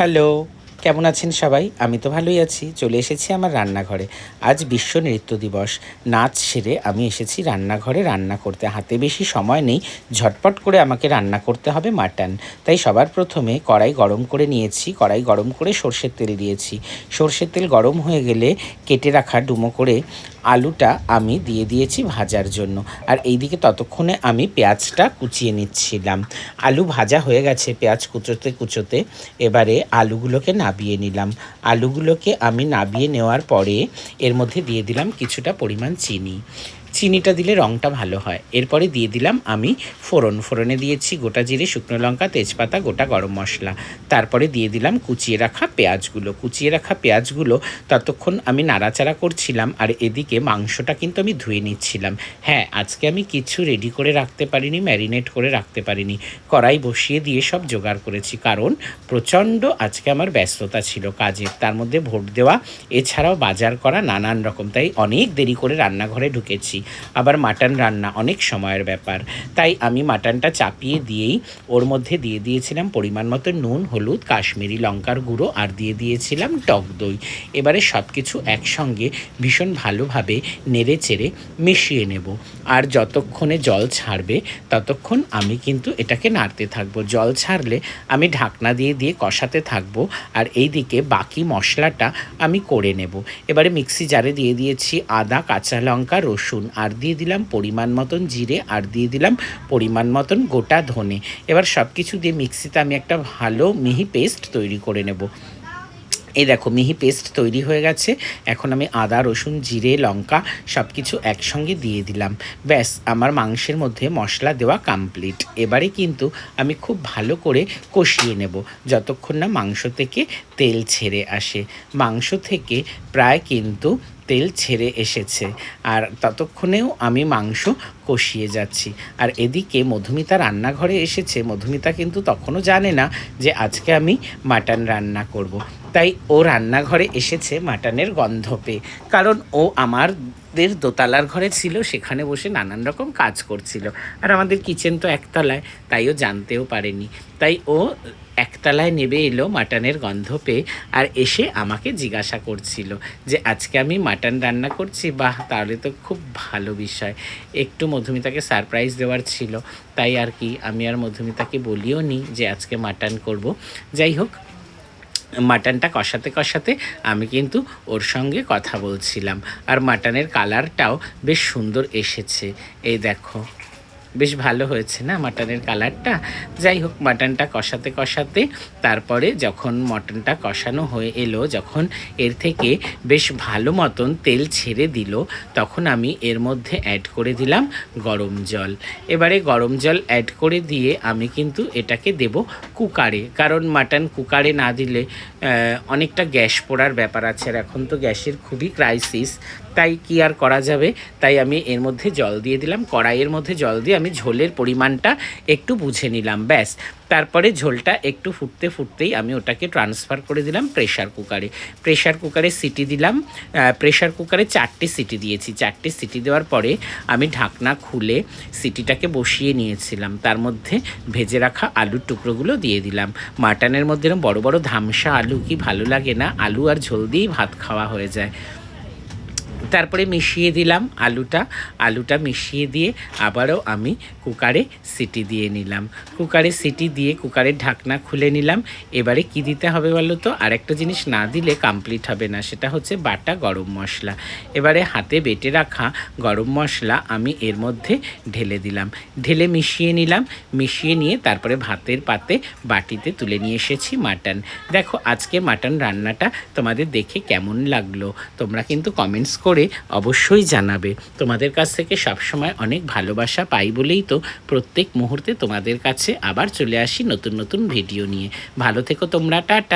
Hello, কেমন আছেন সবাই? আমি তো ভালোই আছি। চলে এসেছি আমার রান্নাঘরে। আজ বিশ্ব নৃত্য দিবস। নাচ সেরে আমি এসেছি রান্নাঘরে রান্না করতে। হাতে বেশি সময় নেই। ঝটপট করে আমাকে রান্না করতে হবে মাটন। তাই সবার প্রথমে কড়াই গরম করে নিয়েছি। কড়াই গরম করে সরষের তেল দিয়েছি। সরষের তেল গরম হয়ে গেলে কেটে রাখা ডুমো করে আলুটা আমি দিয়ে দিয়েছি ভাজার জন্য। আর এইদিকে ততক্ষণে আমি পেঁয়াজটা কুচিয়ে নিচ্ছিলাম। আলু ভাজা হয়ে গেছে পেঁয়াজ কুচোতে কুচোতে। এবারে আলুগুলোকে নাবিয়ে নিলাম। আলুগুলোকে আমি নাবিয়ে নেওয়ার পরে এর মধ্যে দিয়ে দিলাম কিছুটা পরিমাণ চিনি। চিনিটা দিলে রঙটা ভালো হয়। এরপরে দিয়ে দিলাম আমি ফোড়নে দিয়েছি গোটা জিরে, শুকনো লঙ্কা, তেজপাতা, গোটা গরম মশলা। তারপরে দিয়ে দিলাম কুচিয়ে রাখা পেঁয়াজগুলো ততক্ষণ আমি নাড়াচাড়া করছিলাম। আর এদিকে মাংসটা কিন্তু আমি ধুয়ে নিচ্ছিলাম। হ্যাঁ, আজকে আমি কিছু রেডি করে রাখতে পারিনি, ম্যারিনেট করে রাখতে পারিনি। কড়াই বসিয়ে দিয়ে সব জোগাড় করেছি, কারণ প্রচণ্ড আজকে আমার ব্যস্ততা ছিল কাজের, তার মধ্যে ভোট দেওয়া, এছাড়াও বাজার করা নানান রকম। তাই অনেক দেরি করে রান্নাঘরে ঢুকেছি। আবার মাটন রান্না অনেক সময়ের ব্যাপার। তাই আমি মাটনটা চাপিয়ে দিয়েই ওর মধ্যে দিয়ে দিয়েছিলাম পরিমাণ মতো নুন, হলুদ, কাশ্মীরি লঙ্কার গুঁড়ো, আর দিয়ে দিয়েছিলাম টক দই। এবারে সব কিছু একসঙ্গে ভীষণ ভালোভাবে নেড়ে চেড়ে মিশিয়ে নেব। আর যতক্ষণে জল ছাড়বে ততক্ষণ আমি কিন্তু এটাকে নাড়তে থাকবো। জল ছাড়লে আমি ঢাকনা দিয়ে দিয়ে কষাতে থাকবো। আর এই দিকে বাকি মশলাটা আমি করে নেব। এবারে মিক্সি জারে দিয়ে দিয়েছি আদা, কাঁচা লঙ্কা, রসুন, আর দিয়ে দিলাম পরিমাণ মতন জিরে, আর দিয়ে দিলাম পরিমাণ মতন গোটা ধনে। এবার সব কিছু দিয়ে মিক্সিতে আমি একটা ভালো মিহি পেস্ট তৈরি করে নেব। এই দেখো মিহি পেস্ট তৈরি হয়ে গেছে। এখন আমি আদা, রসুন, জিরে, লঙ্কা সব কিছু একসঙ্গে দিয়ে দিলাম। ব্যাস, আমার মাংসের মধ্যে মশলা দেওয়া কমপ্লিট। এবারে কিন্তু আমি খুব ভালো করে কষিয়ে নেব যতক্ষণ না মাংস থেকে তেল ছেড়ে আসে। মাংস থেকে প্রায় কিন্তু তেল ছেড়ে এসেছে, আর ততক্ষণেও আমি মাংস কষিয়ে যাচ্ছি। আর এদিকে মধুমিতা রান্নাঘরে এসেছে। মধুমিতা কিন্তু তখনও জানে না যে আজকে আমি মাটন রান্না করব। তাই ও রান্নাঘরে এসেছে মাটনের গন্ধ পেয়ে, কারণ ও আমাদের দোতলার ঘরে ছিল, সেখানে বসে নানান রকম কাজ করছিল। আর আমাদের কিচেন তো একতলায়, তাই ও জানতেও পারেনি। তাই ও একতলায় নেমে এলো মাটনের গন্ধ পেয়ে, আর এসে আমাকে জিজ্ঞাসা করছিল যে আজকে আমি মাটন রান্না করছি। বাহ, তাহলে তো খুব ভালো বিষয়। একটু মধুমিতাকে সারপ্রাইজ দেওয়ার ছিল, তাই আর কি আমি আর মধুমিতাকে বলিও নি যে আজকে মাটন করব। যাই হোক, মাটনটা কষাতে কষাতে আমি কিন্তু ওর সঙ্গে কথা বলছিলাম। আর মাটনের কালারটাও বেশ সুন্দর এসেছে। এই দেখো, বেশ ভালো হয়েছে না মাটনের কালারটা? যাই হোক, মাটনটা কষাতে কষাতে তারপরে যখন মটনটা কষানো হয়ে এলো, যখন এর থেকে বেশ ভালো মতন তেল ছেড়ে দিল, তখন আমি এর মধ্যে অ্যাড করে দিলাম গরম জল। এবারে গরম জল অ্যাড করে দিয়ে আমি কিন্তু এটাকে দেব কুকারে, কারণ মাটন কুকারে না দিলে অনেকটা গ্যাস পোড়ার ব্যাপার আছে। আর এখন তো গ্যাসের খুবই ক্রাইসিস, তাই কি আর করা যাবে। তাই আমি এর মধ্যে জল দিয়ে দিলাম। কড়াইয়ের মধ্যে জল দিয়ে আমি ঝোলের পরিমাণটা একটু বুঝে নিলাম, ব্যাস। তারপরে ঝোলটা একটু ফুটতে ফুটতেই আমি ওটাকে ট্রান্সফার করে দিলাম প্রেশার কুকারে সিটি দিলাম। প্রেশার কুকারে 4টে সিটি দিয়েছি। 4টে সিটি দেওয়ার পরে আমি ঢাকনা খুলে সিটিটাকে বসিয়ে নিয়েছিলাম। তার মধ্যে ভেজে রাখা আলুর টুকরোগুলো দিয়ে দিলাম। মাটনের মধ্যে এরকম বড় বড় ধামসা আলু কি ভালো লাগে না? আলু আর ঝোল দিয়েই ভাত খাওয়া হয়ে যায়। তারপরে মিশিয়ে দিলাম আলুটা মিশিয়ে দিয়ে আবারও আমি কুকারে সিটি দিয়ে নিলাম। কুকারে সিটি দিয়ে কুকারের ঢাকনা খুলে নিলাম। এবারে কি দিতে হবে বলো তো? আরেকটা জিনিস না দিলে কমপ্লিট হবে না, সেটা হচ্ছে বাটা গরম মশলা। এবারে হাতে বেটে রাখা গরম মশলা আমি এর মধ্যে ঢেলে দিলাম। ঢেলে মিশিয়ে নিলাম। মিশিয়ে নিয়ে তারপরে ভাতের পাতে বাটিতে তুলে নিয়ে এসেছি মাটন। দেখো, আজকে মাটন রান্নাটা তোমাদের দেখে কেমন লাগলো তোমরা কিন্তু কমেন্টস করে অবশ্যই জানাবে। তোমাদের কাছ থেকে সবসময় অনেক ভালোবাসা পাই বলেই তো প্রত্যেক মুহূর্তে তোমাদের কাছে আবার চলে আসি নতুন নতুন ভিডিও নিয়ে। ভালো থেকো তোমরা, টাটা।